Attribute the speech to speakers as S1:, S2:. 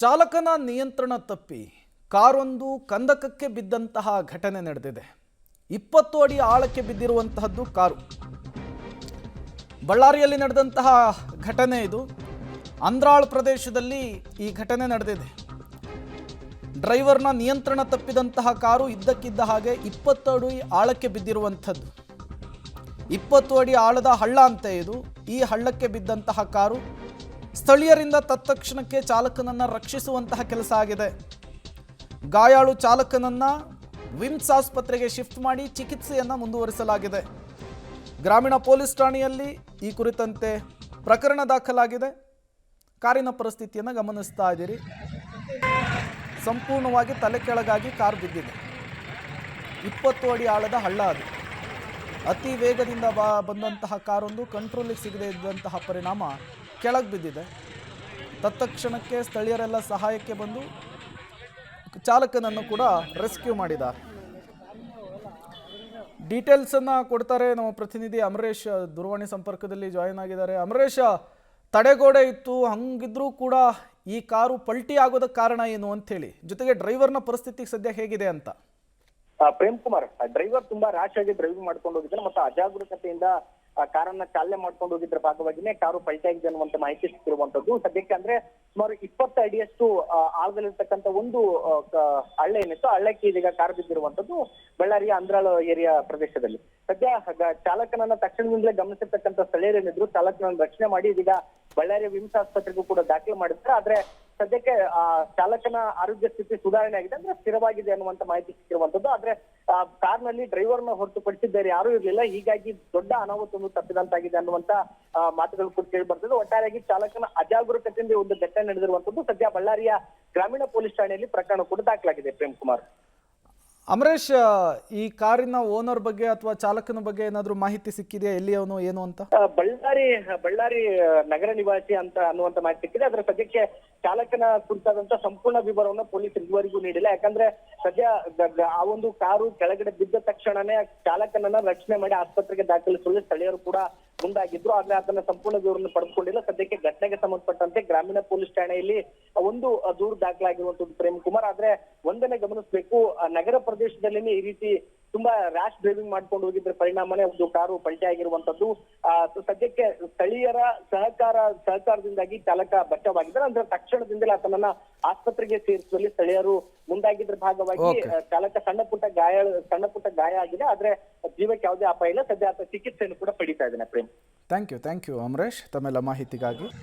S1: ಚಾಲಕನ ನಿಯಂತ್ರಣ ತಪ್ಪಿ ಕಾರೊಂದು ಕಂದಕಕ್ಕೆ ಬಿದ್ದಂತಹ ಘಟನೆ ನಡೆದಿದೆ. 20 ಅಡಿ ಆಳಕ್ಕೆ ಬಿದ್ದಿರುವಂತಹದ್ದು ಕಾರು. ಬಳ್ಳಾರಿಯಲ್ಲಿ ನಡೆದಂತಹ ಘಟನೆ ಇದು. ಅಂದ್ರಾಳ್ ಪ್ರದೇಶದಲ್ಲಿ ಈ ಘಟನೆ ನಡೆದಿದೆ. ಡ್ರೈವರ್ನ ನಿಯಂತ್ರಣ ತಪ್ಪಿದಂತಹ ಕಾರು ಇದ್ದಕ್ಕಿದ್ದ ಹಾಗೆ 20 ಅಡಿ ಆಳಕ್ಕೆ ಬಿದ್ದಿರುವಂಥದ್ದು. 20 ಅಡಿ ಆಳದ ಹಳ್ಳ ಅಂತೆ ಇದು. ಈ ಹಳ್ಳಕ್ಕೆ ಬಿದ್ದಂತಹ ಕಾರು ಸ್ಥಳೀಯರಿಂದ ತತ್ಕ್ಷಣಕ್ಕೆ ಚಾಲಕನನ್ನು ರಕ್ಷಿಸುವಂತಹ ಕೆಲಸ ಆಗಿದೆ. ಗಾಯಾಳು ಚಾಲಕನನ್ನು ವಿಮ್ಸ್ ಆಸ್ಪತ್ರೆಗೆ ಶಿಫ್ಟ್ ಮಾಡಿ ಚಿಕಿತ್ಸೆಯನ್ನು ಮುಂದುವರಿಸಲಾಗಿದೆ. ಗ್ರಾಮೀಣ ಪೊಲೀಸ್ ಠಾಣೆಯಲ್ಲಿ ಈ ಕುರಿತಂತೆ ಪ್ರಕರಣ ದಾಖಲಾಗಿದೆ. ಕಾರಿನ ಪರಿಸ್ಥಿತಿಯನ್ನು ಗಮನಿಸ್ತಾ ಇದ್ದೀರಿ. ಸಂಪೂರ್ಣವಾಗಿ ತಲೆ ಕೆಳಗಾಗಿ ಕಾರು ಬಿದ್ದಿದೆ. 20 ಅಡಿ ಆಳದ ಹಳ್ಳ ಅದು. ಅತಿ ವೇಗದಿಂದ ಬಂದಂತಹ ಕಾರೊಂದು ಕಂಟ್ರೋಲಿಗೆ ಸಿಗದೇ ಇದ್ದಂತಹ ಪರಿಣಾಮ ಕೆಳಗೆ ಬಿದ್ದಿದೆ. ತತ್ಕ್ಷಣಕ್ಕೆ ಸ್ಥಳೀಯರೆಲ್ಲ ಸಹಾಯಕ್ಕೆ ಬಂದು ಚಾಲಕನನ್ನು ಕೂಡ ರೆಸ್ಕ್ಯೂ ಮಾಡಿದ್ದಾರೆ. ಡೀಟೇಲ್ಸನ್ನು ಕೊಡ್ತಾರೆ ನಮ್ಮ ಪ್ರತಿನಿಧಿ ಅಮರೇಶ್. ದೂರವಾಣಿ ಸಂಪರ್ಕದಲ್ಲಿ ಜಾಯಿನ್ ಆಗಿದ್ದಾರೆ. ಅಮರೇಶ್, ತಡೆಗೋಡೆ ಇತ್ತು, ಹಂಗಿದ್ರೂ ಕೂಡ ಈ ಕಾರು ಪಲ್ಟಿ ಆಗೋದಕ್ಕೆ ಕಾರಣ ಏನು ಅಂತ ಹೇಳಿ, ಜೊತೆಗೆ ಡ್ರೈವರ್ನ ಪರಿಸ್ಥಿತಿ ಸದ್ಯ ಹೇಗಿದೆ ಅಂತ?
S2: ಪ್ರೇಮ್ ಕುಮಾರ್, ಡ್ರೈವರ್ ತುಂಬಾ ರ್ಯಾಶ್ ಆಗಿ ಡ್ರೈವಿಂಗ್ ಮಾಡ್ಕೊಂಡು ಹೋಗಿದ್ದಾರೆ ಮತ್ತು ಅಜಾಗರೂಕತೆಯಿಂದ ಕಾರನ್ನ ಚಾಲನೆ ಮಾಡ್ಕೊಂಡು ಹೋಗಿದ್ರ ಭಾಗವಾಗಿನೇ ಕಾರು ಪಲ್ಟಿಯಾಗಿದೆ ಅನ್ನುವಂತ ಮಾಹಿತಿ ಸಿಕ್ಕಿರುವಂತದ್ದು. ಸದ್ಯಕ್ಕೆ ಅಂದ್ರೆ ಸುಮಾರು 20 ಅಡಿಯಷ್ಟು ಆಳದಲ್ಲಿರ್ತಕ್ಕಂಥ ಒಂದು ಹಳ್ಳ ಏನಿತ್ತು, ಹಳ್ಳಕ್ಕೆ ಇದೀಗ ಕಾರು ಬಿದ್ದಿರುವಂತದ್ದು ಬಳ್ಳಾರಿಯ ಅಂದ್ರಾಳ ಏರಿಯಾ ಪ್ರದೇಶದಲ್ಲಿ. ಸದ್ಯ ಚಾಲಕನನ್ನ ತಕ್ಷಣದಿಂದಲೇ ಗಮನಿಸಿರ್ತಕ್ಕಂಥ ಸ್ಥಳೀಯರೇನಿದ್ರು ಚಾಲಕನನ್ನ ರಕ್ಷಣೆ ಮಾಡಿ ಇದೀಗ ಬಳ್ಳಾರಿಯ ವಿಮ್ಸ್ ಆಸ್ಪತ್ರೆಗೂ ಕೂಡ ದಾಖಲೆ ಮಾಡಿದ್ದಾರೆ. ಆದ್ರೆ ಸದ್ಯಕ್ಕೆ ಚಾಲಕನ ಆರೋಗ್ಯ ಸ್ಥಿತಿ ಸುಧಾರಣೆ ಆಗಿದೆ, ಅಂದ್ರೆ ಸ್ಥಿರವಾಗಿದೆ ಅನ್ನುವಂತ ಮಾಹಿತಿ ಸಿಕ್ಕಿರುವಂತದ್ದು. ಆದ್ರೆ ಕಾರ್ನಲ್ಲಿ ಡ್ರೈವರ್ನ ಹೊರತುಪಡಿಸಿದ್ದಾರೆ ಯಾರು ಇರ್ಲಿಲ್ಲ, ಹೀಗಾಗಿ ದೊಡ್ಡ ಅನಾಹುತವನ್ನು ತಪ್ಪಿದಂತಾಗಿದೆ ಅನ್ನುವಂತ ಮಾತುಗಳು ಕೂಡ ಕೇಳಿ ಬರ್ತದೆ. ಒಟ್ಟಾರೆಯಾಗಿ ಚಾಲಕನ ಅಜಾಗರೂಕತೆಯಿಂದ ಒಂದು ಘಟನೆ ನಡೆದಿರುವಂತದ್ದು. ಸದ್ಯ ಬಳ್ಳಾರಿಯ ಗ್ರಾಮೀಣ ಪೊಲೀಸ್ ಠಾಣೆಯಲ್ಲಿ ಪ್ರಕರಣ ಕೂಡ ದಾಖಲಾಗಿದೆ. ಪ್ರೇಮ್ ಕುಮಾರ್.
S1: ಅಮರೇಶ್, ಈ ಕಾರಿನ ಓನರ್ ಬಗ್ಗೆ ಅಥವಾ ಚಾಲಕನ ಬಗ್ಗೆ ಏನಾದ್ರೂ ಮಾಹಿತಿ ಸಿಕ್ಕಿದೆಯಾ? ಎಲ್ಲಿ ಅವನು ಏನು ಅಂತ?
S2: ಬಳ್ಳಾರಿ ನಗರ ನಿವಾಸಿ ಅಂತ ಅನ್ನುವಂತ ಮಾಹಿತಿ ಸಿಕ್ಕಿದೆ. ಆದ್ರೆ ಸದ್ಯಕ್ಕೆ ಚಾಲಕನ ಕುರಿತಾದಂತ ಸಂಪೂರ್ಣ ವಿವರವನ್ನು ಪೊಲೀಸ್ ಇದುವರೆಗೂ ನೀಡಿಲ್ಲ. ಯಾಕಂದ್ರೆ ಸದ್ಯ ಆ ಒಂದು ಕಾರು ಕೆಳಗಡೆ ಬಿದ್ದ ತಕ್ಷಣನೇ ಚಾಲಕನನ್ನ ರಕ್ಷಣೆ ಮಾಡಿ ಆಸ್ಪತ್ರೆಗೆ ದಾಖಲಿಸಲು ಸ್ಥಳೀಯರು ಕೂಡ ಮುಂದಾಗಿದ್ರು. ಆದ್ರೆ ಅದನ್ನ ಸಂಪೂರ್ಣ ವಿವರವನ್ನು ಪಡೆದುಕೊಂಡಿಲ್ಲ. ಸದ್ಯಕ್ಕೆ ಘಟನೆಗೆ ಸಂಬಂಧಪಟ್ಟಂತೆ ಗ್ರಾಮೀಣ ಪೊಲೀಸ್ ಠಾಣೆಯಲ್ಲಿ ಒಂದು ದೂರು ದಾಖಲಾಗಿರುವಂತದ್ದು. ಪ್ರೇಮ್ ಕುಮಾರ್, ಆದ್ರೆ ಒಂದನ್ನೇ ಗಮನಿಸಬೇಕು, ನಗರ ಪ್ರದೇಶದಲ್ಲಿ ಈ ರೀತಿ ತುಂಬಾ ರ್ಯಾಶ್ ಡ್ರೈವಿಂಗ್ ಮಾಡ್ಕೊಂಡು ಹೋಗಿದ್ರ ಪರಿಣಾಮನೇ ಒಂದು ಕಾರು ಪಲ್ಟಿ ಆಗಿರುವಂತದ್ದು. ಸದ್ಯಕ್ಕೆ ಸ್ಥಳೀಯರ ಸಹಕಾರದಿಂದಾಗಿ ಚಾಲಕ ಬಚಾವಾಗಿದ್ದಾರೆ. ಅಂದ್ರೆ ತಕ್ಷಣದಿಂದಲೇ ಆತನನ್ನ ಆಸ್ಪತ್ರೆಗೆ ಸೇರಿಸುವಲ್ಲಿ ಸ್ಥಳೀಯರು ಮುಂದಾಗಿದ್ರ ಭಾಗವಾಗಿ ಚಾಲಕ ಸಣ್ಣ ಪುಟ್ಟ ಗಾಯ ಆಗಿದೆ. ಆದ್ರೆ ಜೀವಕ್ಕೆ ಯಾವುದೇ ಅಪಾಯ ಇಲ್ಲ. ಸದ್ಯ ಆತ ಚಿಕಿತ್ಸೆಯನ್ನು ಕೂಡ ಪಡಿತಾ ಇದ್ದಾನೆ. ಪ್ರೇಮ್,
S1: ಥ್ಯಾಂಕ್ ಯು ಅಮರೇಶ್ ತಮ್ಮೆಲ್ಲ ಮಾಹಿತಿಗಾಗಿ.